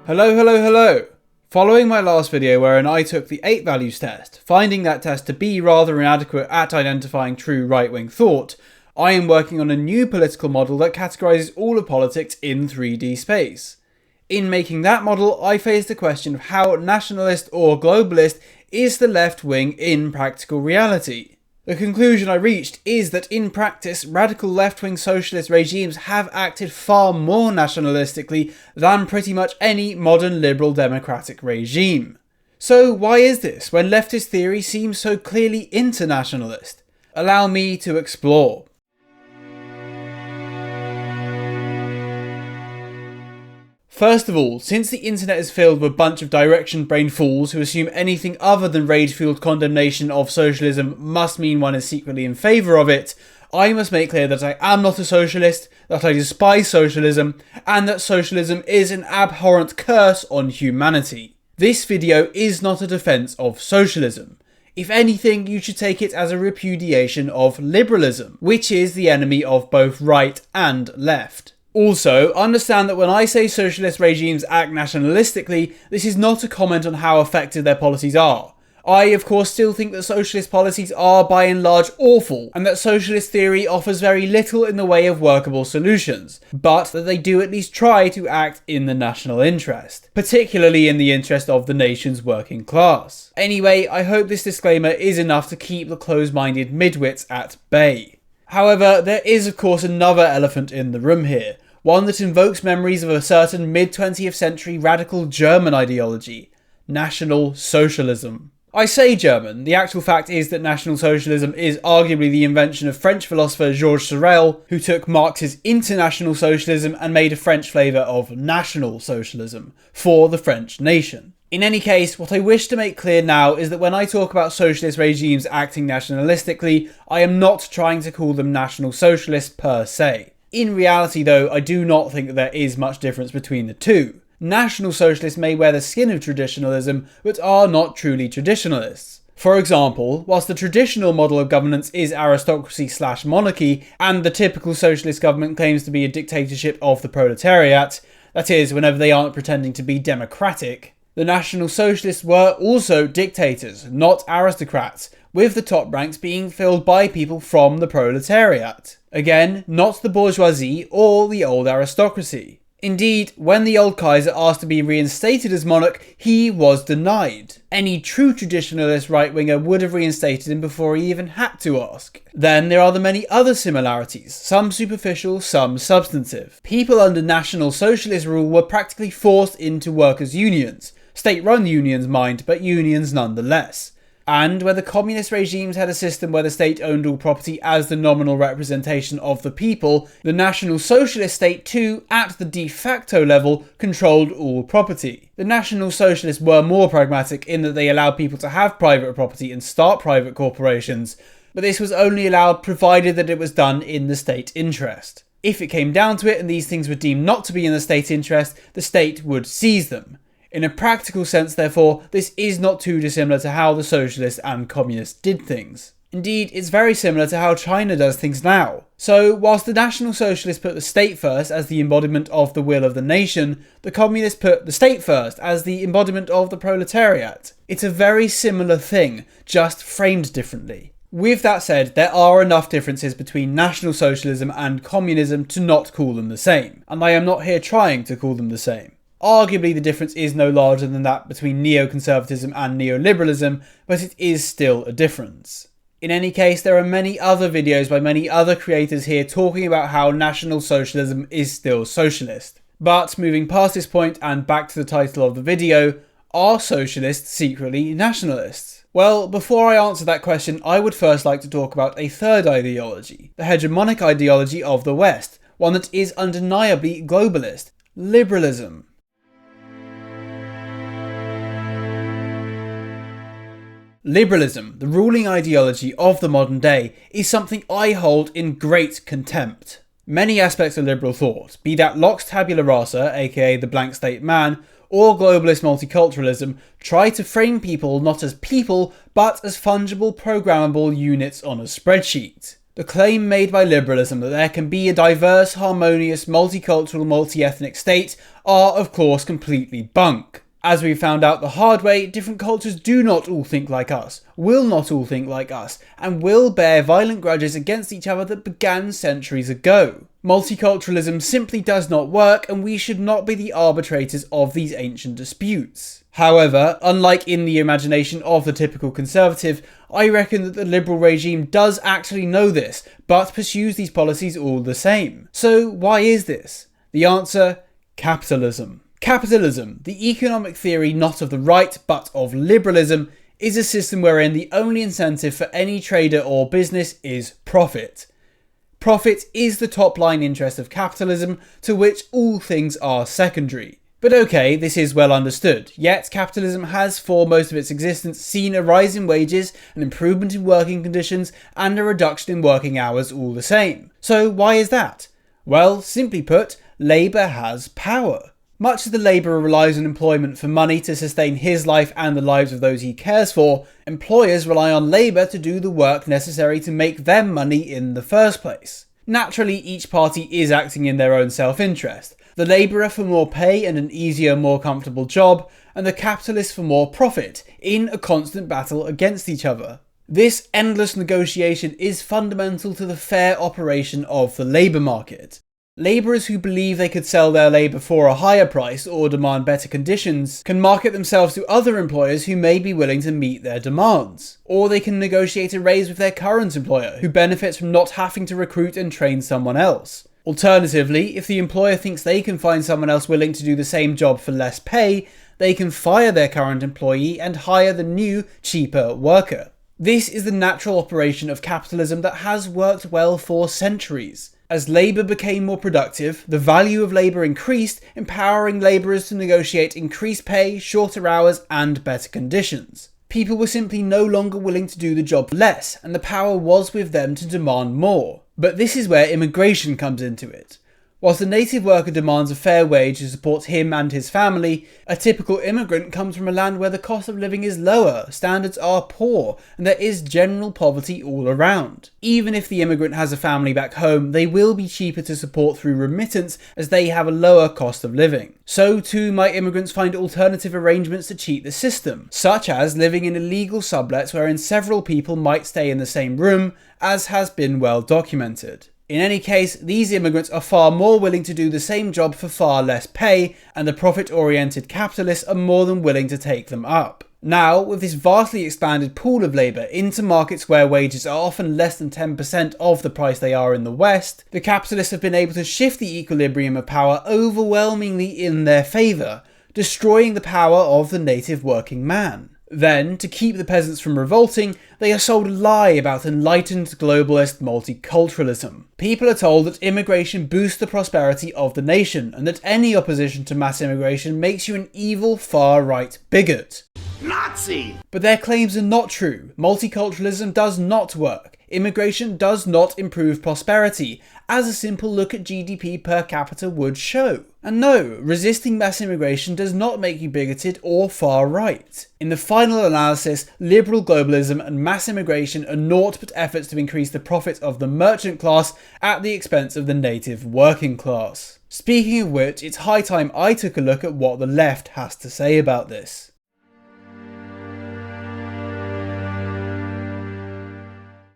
Hello. Following my last video wherein I took the 8 values test, finding that test to be rather inadequate at identifying true right-wing thought, I am working on a new political model that categorises all of politics in 3D space. In making that model, I faced the question of how nationalist or globalist is the left wing in practical reality. The conclusion I reached is that in practice, radical left-wing socialist regimes have acted far more nationalistically than pretty much any modern liberal democratic regime. So why is this, when leftist theory seems so clearly internationalist? Allow me to explore. First of all, since the internet is filled with a bunch of direction-brained fools who assume anything other than rage-fueled condemnation of socialism must mean one is secretly in favour of it, I must make clear that I am not a socialist, that I despise socialism, and that socialism is an abhorrent curse on humanity. This video is not a defence of socialism. If anything, you should take it as a repudiation of liberalism, which is the enemy of both right and left. Also, understand that when I say socialist regimes act nationalistically, this is not a comment on how effective their policies are. I, of course, still think that socialist policies are by and large awful, and that socialist theory offers very little in the way of workable solutions, but that they do at least try to act in the national interest, particularly in the interest of the nation's working class. Anyway, I hope this disclaimer is enough to keep the close-minded midwits at bay. However, there is of course another elephant in the room here, one that invokes memories of a certain mid-20th century radical German ideology, National Socialism. I say German, the actual fact is that National Socialism is arguably the invention of French philosopher Georges Sorel, who took Marx's International Socialism and made a French flavour of National Socialism, for the French nation. In any case, what I wish to make clear now is that when I talk about socialist regimes acting nationalistically, I am not trying to call them National Socialists per se. In reality though, I do not think that there is much difference between the two. National Socialists may wear the skin of traditionalism, but are not truly traditionalists. For example, whilst the traditional model of governance is aristocracy/monarchy, and the typical socialist government claims to be a dictatorship of the proletariat, that is, whenever they aren't pretending to be democratic, the National Socialists were also dictators, not aristocrats, with the top ranks being filled by people from the proletariat. Again, not the bourgeoisie or the old aristocracy. Indeed, when the old Kaiser asked to be reinstated as monarch, he was denied. Any true traditionalist right-winger would have reinstated him before he even had to ask. Then there are the many other similarities, some superficial, some substantive. People under National Socialist rule were practically forced into workers' unions. State-run unions, mind, but unions nonetheless. And where the communist regimes had a system where the state owned all property as the nominal representation of the people, the National Socialist state too, at the de facto level, controlled all property. The National Socialists were more pragmatic in that they allowed people to have private property and start private corporations, but this was only allowed provided that it was done in the state interest. If it came down to it and these things were deemed not to be in the state interest, the state would seize them. In a practical sense, therefore, this is not too dissimilar to how the socialists and communists did things. Indeed, it's very similar to how China does things now. So, whilst the National Socialists put the state first as the embodiment of the will of the nation, the communists put the state first as the embodiment of the proletariat. It's a very similar thing, just framed differently. With that said, there are enough differences between National Socialism and communism to not call them the same, and I am not here trying to call them the same. Arguably the difference is no larger than that between neoconservatism and neoliberalism, but it is still a difference. In any case, there are many other videos by many other creators here talking about how National Socialism is still socialist. But moving past this point and back to the title of the video, are socialists secretly nationalists? Well, before I answer that question, I would first like to talk about a third ideology, the hegemonic ideology of the West, one that is undeniably globalist, liberalism. Liberalism, the ruling ideology of the modern day, is something I hold in great contempt. Many aspects of liberal thought, be that Locke's tabula rasa, aka the blank slate man, or globalist multiculturalism, try to frame people not as people, but as fungible programmable units on a spreadsheet. The claim made by liberalism that there can be a diverse, harmonious, multicultural, multi-ethnic state are, of course, completely bunk. As we found out the hard way, different cultures do not all think like us, will not all think like us, and will bear violent grudges against each other that began centuries ago. Multiculturalism simply does not work, and we should not be the arbitrators of these ancient disputes. However, unlike in the imagination of the typical conservative, I reckon that the liberal regime does actually know this, but pursues these policies all the same. So why is this? The answer: capitalism. Capitalism, the economic theory not of the right but of liberalism, is a system wherein the only incentive for any trader or business is profit. Profit is the top line interest of capitalism, to which all things are secondary. But okay, this is well understood, yet capitalism has for most of its existence seen a rise in wages, an improvement in working conditions, and a reduction in working hours all the same. So why is that? Well, simply put, labour has power. Much as the labourer relies on employment for money to sustain his life and the lives of those he cares for, employers rely on labour to do the work necessary to make them money in the first place. Naturally, each party is acting in their own self-interest. The labourer for more pay and an easier, more comfortable job, and the capitalist for more profit, in a constant battle against each other. This endless negotiation is fundamental to the fair operation of the labour market. Labourers who believe they could sell their labour for a higher price or demand better conditions can market themselves to other employers who may be willing to meet their demands. Or they can negotiate a raise with their current employer, who benefits from not having to recruit and train someone else. Alternatively, if the employer thinks they can find someone else willing to do the same job for less pay, they can fire their current employee and hire the new, cheaper worker. This is the natural operation of capitalism that has worked well for centuries. As labour became more productive, the value of labour increased, empowering labourers to negotiate increased pay, shorter hours, and better conditions. People were simply no longer willing to do the job for less, and the power was with them to demand more. But this is where immigration comes into it. Whilst the native worker demands a fair wage to support him and his family, a typical immigrant comes from a land where the cost of living is lower, standards are poor, and there is general poverty all around. Even if the immigrant has a family back home, they will be cheaper to support through remittance as they have a lower cost of living. So too might immigrants find alternative arrangements to cheat the system, such as living in illegal sublets wherein several people might stay in the same room, as has been well documented. In any case, these immigrants are far more willing to do the same job for far less pay, and the profit-oriented capitalists are more than willing to take them up. Now, with this vastly expanded pool of labour into markets where wages are often less than 10% of the price they are in the West, the capitalists have been able to shift the equilibrium of power overwhelmingly in their favour, destroying the power of the native working man. Then, to keep the peasants from revolting, they are sold a lie about enlightened globalist multiculturalism. People are told that immigration boosts the prosperity of the nation, and that any opposition to mass immigration makes you an evil far-right bigot. Nazi! But their claims are not true. Multiculturalism does not work. Immigration does not improve prosperity, as a simple look at GDP per capita would show. And no, resisting mass immigration does not make you bigoted or far right. In the final analysis, liberal globalism and mass immigration are naught but efforts to increase the profits of the merchant class at the expense of the native working class. Speaking of which, it's high time I took a look at what the left has to say about this.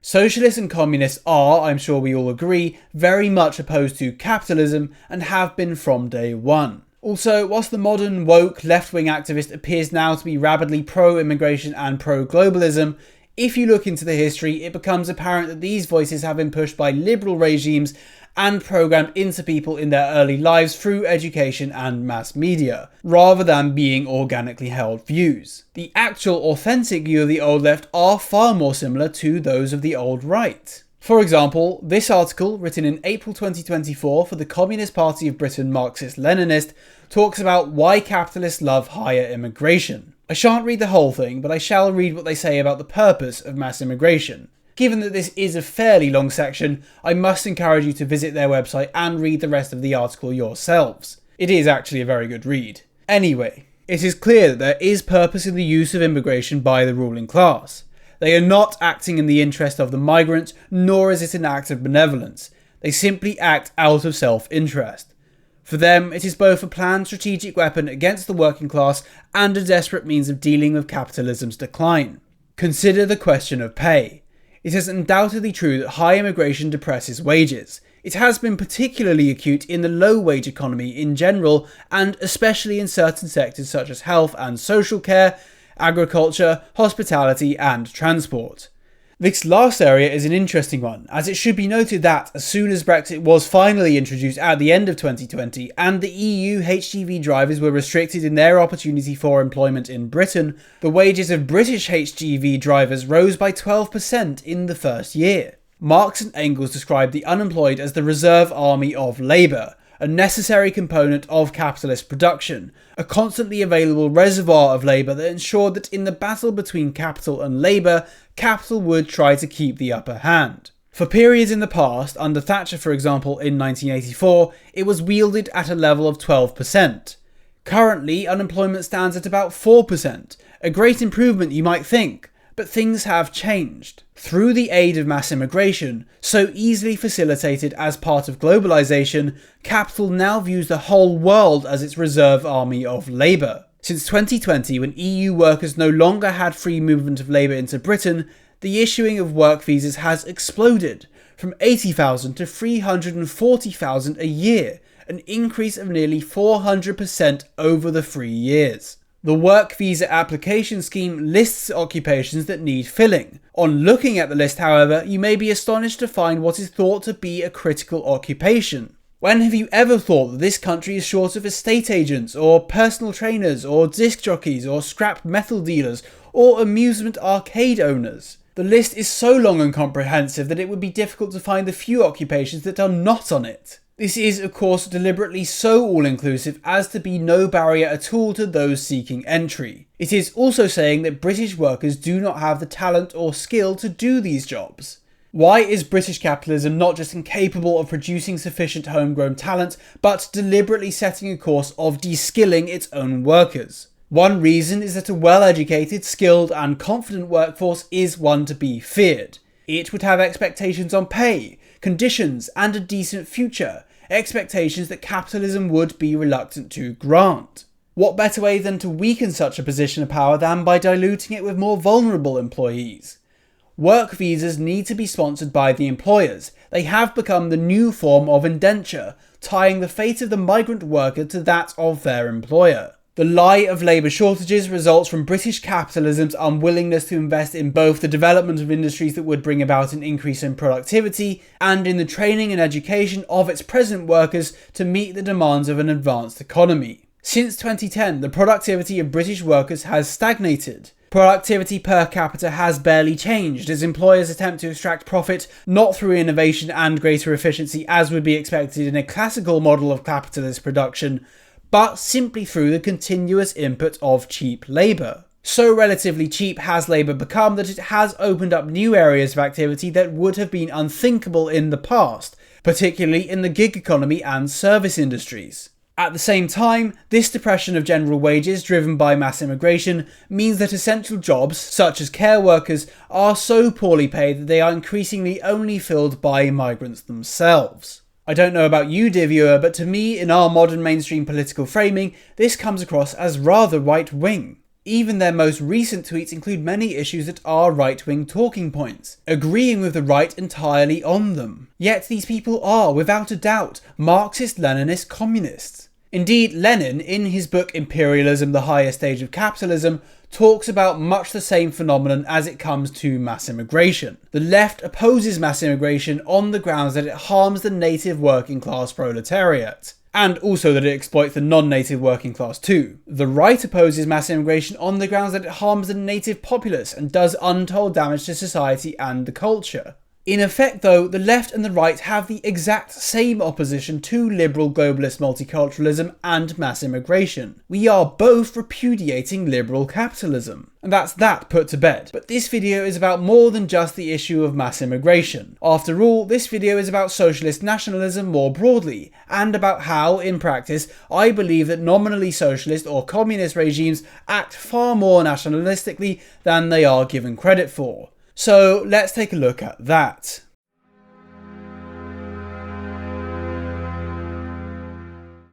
Socialists and communists are, I'm sure we all agree, very much opposed to capitalism and have been from day one. Also, whilst the modern woke left-wing activist appears now to be rabidly pro-immigration and pro-globalism, if you look into the history, it becomes apparent that these voices have been pushed by liberal regimes and programmed into people in their early lives through education and mass media, rather than being organically held views. The actual authentic view of the old left are far more similar to those of the old right. For example, this article, written in April 2024 for the Communist Party of Britain Marxist-Leninist, talks about why capitalists love higher immigration. I shan't read the whole thing, but I shall read what they say about the purpose of mass immigration. Given that this is a fairly long section, I must encourage you to visit their website and read the rest of the article yourselves. It is actually a very good read. Anyway, it is clear that there is purpose in the use of immigration by the ruling class. They are not acting in the interest of the migrant, nor is it an act of benevolence. They simply act out of self-interest. For them, it is both a planned strategic weapon against the working class and a desperate means of dealing with capitalism's decline. Consider the question of pay. It is undoubtedly true that high immigration depresses wages. It has been particularly acute in the low-wage economy in general, and especially in certain sectors such as health and social care, agriculture, hospitality and transport. This last area is an interesting one, as it should be noted that as soon as Brexit was finally introduced at the end of 2020 and the EU HGV drivers were restricted in their opportunity for employment in Britain, the wages of British HGV drivers rose by 12% in the first year. Marx and Engels described the unemployed as the reserve army of labour, a necessary component of capitalist production, a constantly available reservoir of labour that ensured that in the battle between capital and labour, capital would try to keep the upper hand. For periods in the past, under Thatcher for example in 1984, it was wielded at a level of 12%. Currently, unemployment stands at about 4%, a great improvement you might think, but things have changed. Through the aid of mass immigration, so easily facilitated as part of globalisation, capital now views the whole world as its reserve army of labour. Since 2020, when EU workers no longer had free movement of labour into Britain, the issuing of work visas has exploded, from 80,000 to 340,000 a year, an increase of nearly 400% over the 3 years. The work visa application scheme lists occupations that need filling. On looking at the list, however, you may be astonished to find what is thought to be a critical occupation. When have you ever thought that this country is short of estate agents, or personal trainers, or disc jockeys, or scrap metal dealers, or amusement arcade owners? The list is so long and comprehensive that it would be difficult to find the few occupations that are not on it. This is, of course, deliberately so all-inclusive as to be no barrier at all to those seeking entry. It is also saying that British workers do not have the talent or skill to do these jobs. Why is British capitalism not just incapable of producing sufficient homegrown talent, but deliberately setting a course of de-skilling its own workers? One reason is that a well-educated, skilled and confident workforce is one to be feared. It would have expectations on pay, conditions and a decent future, expectations that capitalism would be reluctant to grant. What better way than to weaken such a position of power than by diluting it with more vulnerable employees? Work visas need to be sponsored by the employers. They have become the new form of indenture, tying the fate of the migrant worker to that of their employer. The lie of labour shortages results from British capitalism's unwillingness to invest in both the development of industries that would bring about an increase in productivity and in the training and education of its present workers to meet the demands of an advanced economy. Since 2010, the productivity of British workers has stagnated. Productivity per capita has barely changed as employers attempt to extract profit not through innovation and greater efficiency as would be expected in a classical model of capitalist production, but simply through the continuous input of cheap labour. So relatively cheap has labour become that it has opened up new areas of activity that would have been unthinkable in the past, particularly in the gig economy and service industries. At the same time, this depression of general wages driven by mass immigration means that essential jobs, such as care workers, are so poorly paid that they are increasingly only filled by migrants themselves. I don't know about you, dear viewer, but to me, in our modern mainstream political framing, this comes across as rather right-wing. Even their most recent tweets include many issues that are right-wing talking points, agreeing with the right entirely on them. Yet these people are, without a doubt, Marxist-Leninist communists. Indeed, Lenin, in his book Imperialism, the Higher Stage of Capitalism, talks about much the same phenomenon as it comes to mass immigration. The left opposes mass immigration on the grounds that it harms the native working class proletariat, and also that it exploits the non-native working class too. The right opposes mass immigration on the grounds that it harms the native populace and does untold damage to society and the culture. In effect though, the left and the right have the exact same opposition to liberal globalist multiculturalism and mass immigration. We are both repudiating liberal capitalism. And that's that put to bed. But this video is about more than just the issue of mass immigration. After all, this video is about socialist nationalism more broadly, and about how, in practice, I believe that nominally socialist or communist regimes act far more nationalistically than they are given credit for. So let's take a look at that.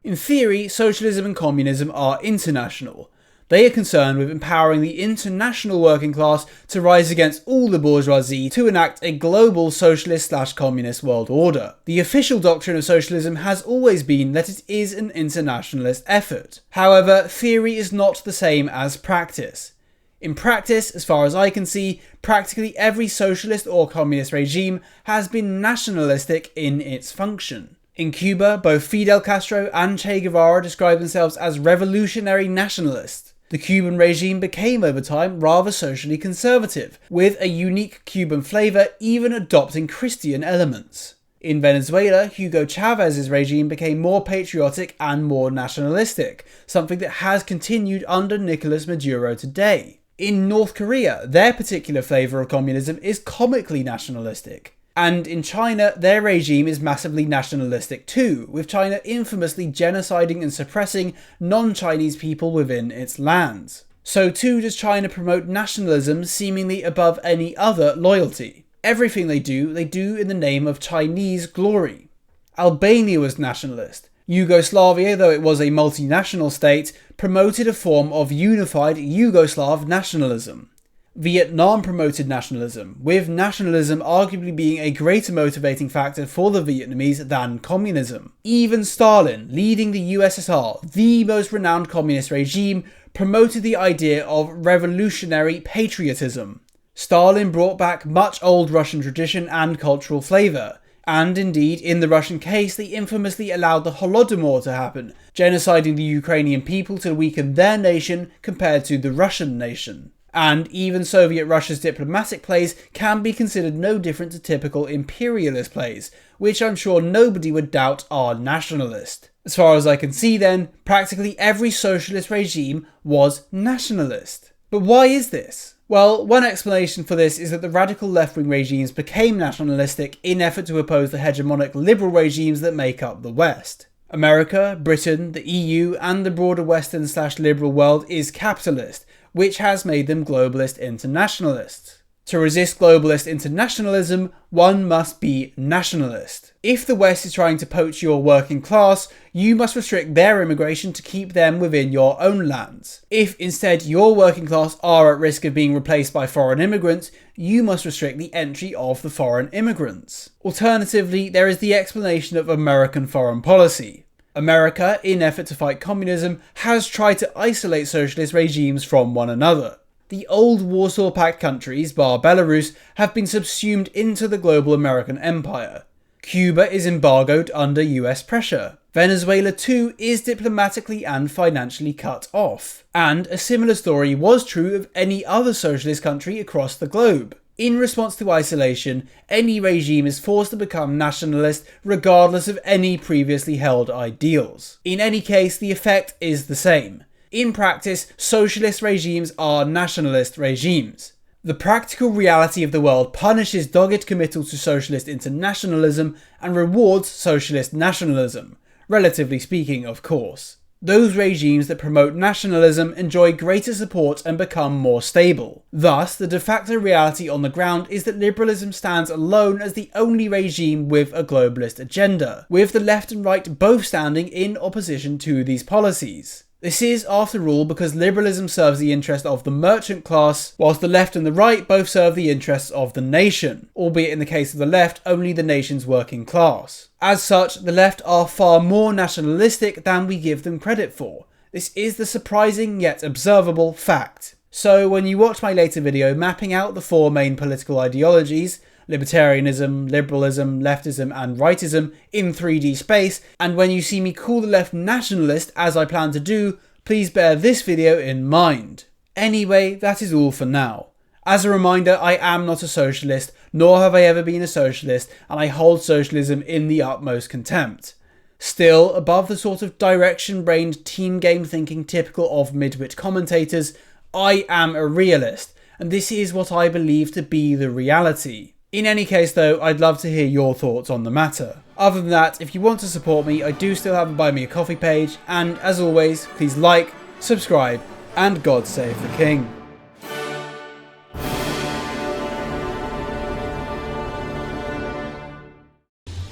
In theory, socialism and communism are international. They are concerned with empowering the international working class to rise against all the bourgeoisie to enact a global socialist/communist world order. The official doctrine of socialism has always been that it is an internationalist effort. However, theory is not the same as practice. In practice, as far as I can see, practically every socialist or communist regime has been nationalistic in its function. In Cuba, both Fidel Castro and Che Guevara describe themselves as revolutionary nationalists. The Cuban regime became over time rather socially conservative, with a unique Cuban flavour even adopting Christian elements. In Venezuela, Hugo Chávez's regime became more patriotic and more nationalistic, something that has continued under Nicolas Maduro today. In North Korea, their particular flavour of communism is comically nationalistic. And in China, their regime is massively nationalistic too, with China infamously genociding and suppressing non-Chinese people within its lands. So too does China promote nationalism seemingly above any other loyalty. Everything they do in the name of Chinese glory. Albania was nationalist. Yugoslavia, though it was a multinational state, promoted a form of unified Yugoslav nationalism. Vietnam promoted nationalism, with nationalism arguably being a greater motivating factor for the Vietnamese than communism. Even Stalin, leading the USSR, the most renowned communist regime, promoted the idea of revolutionary patriotism. Stalin brought back much old Russian tradition and cultural flavour, and indeed, in the Russian case, they infamously allowed the Holodomor to happen, genociding the Ukrainian people to weaken their nation compared to the Russian nation. And even Soviet Russia's diplomatic plays can be considered no different to typical imperialist plays, which I'm sure nobody would doubt are nationalist. As far as I can see then, practically every socialist regime was nationalist. But why is this? Well, one explanation for this is that the radical left-wing regimes became nationalistic in effort to oppose the hegemonic liberal regimes that make up the West. America, Britain, the EU, and the broader Western/liberal world is capitalist, which has made them globalist internationalists. To resist globalist internationalism, one must be nationalist. If the West is trying to poach your working class, you must restrict their immigration to keep them within your own lands. If instead your working class are at risk of being replaced by foreign immigrants, you must restrict the entry of the foreign immigrants. Alternatively, there is the explanation of American foreign policy. America, in effort to fight communism, has tried to isolate socialist regimes from one another. The old Warsaw Pact countries, bar Belarus, have been subsumed into the global American empire. Cuba is embargoed under US pressure. Venezuela too is diplomatically and financially cut off. And a similar story was true of any other socialist country across the globe. In response to isolation, any regime is forced to become nationalist regardless of any previously held ideals. In any case, the effect is the same. In practice, socialist regimes are nationalist regimes. The practical reality of the world punishes dogged committal to socialist internationalism and rewards socialist nationalism, relatively speaking, of course. Those regimes that promote nationalism enjoy greater support and become more stable. Thus, the de facto reality on the ground is that liberalism stands alone as the only regime with a globalist agenda, with the left and right both standing in opposition to these policies. This is, after all, because liberalism serves the interest of the merchant class, whilst the left and the right both serve the interests of the nation, albeit in the case of the left, only the nation's working class. As such, the left are far more nationalistic than we give them credit for. This is the surprising yet observable fact. So when you watch my later video mapping out the four main political ideologies, libertarianism, liberalism, leftism and rightism in 3D space, and when you see me call the left nationalist as I plan to do, please bear this video in mind. Anyway, that is all for now. As a reminder, I am not a socialist, nor have I ever been a socialist, and I hold socialism in the utmost contempt. Still, above the sort of direction-brained team game thinking typical of midwit commentators, I am a realist, and this is what I believe to be the reality. In any case though, I'd love to hear your thoughts on the matter. Other than that, if you want to support me, I do still have a Buy Me a Coffee page, and as always, please like, subscribe, and God save the King.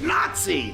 Nazi!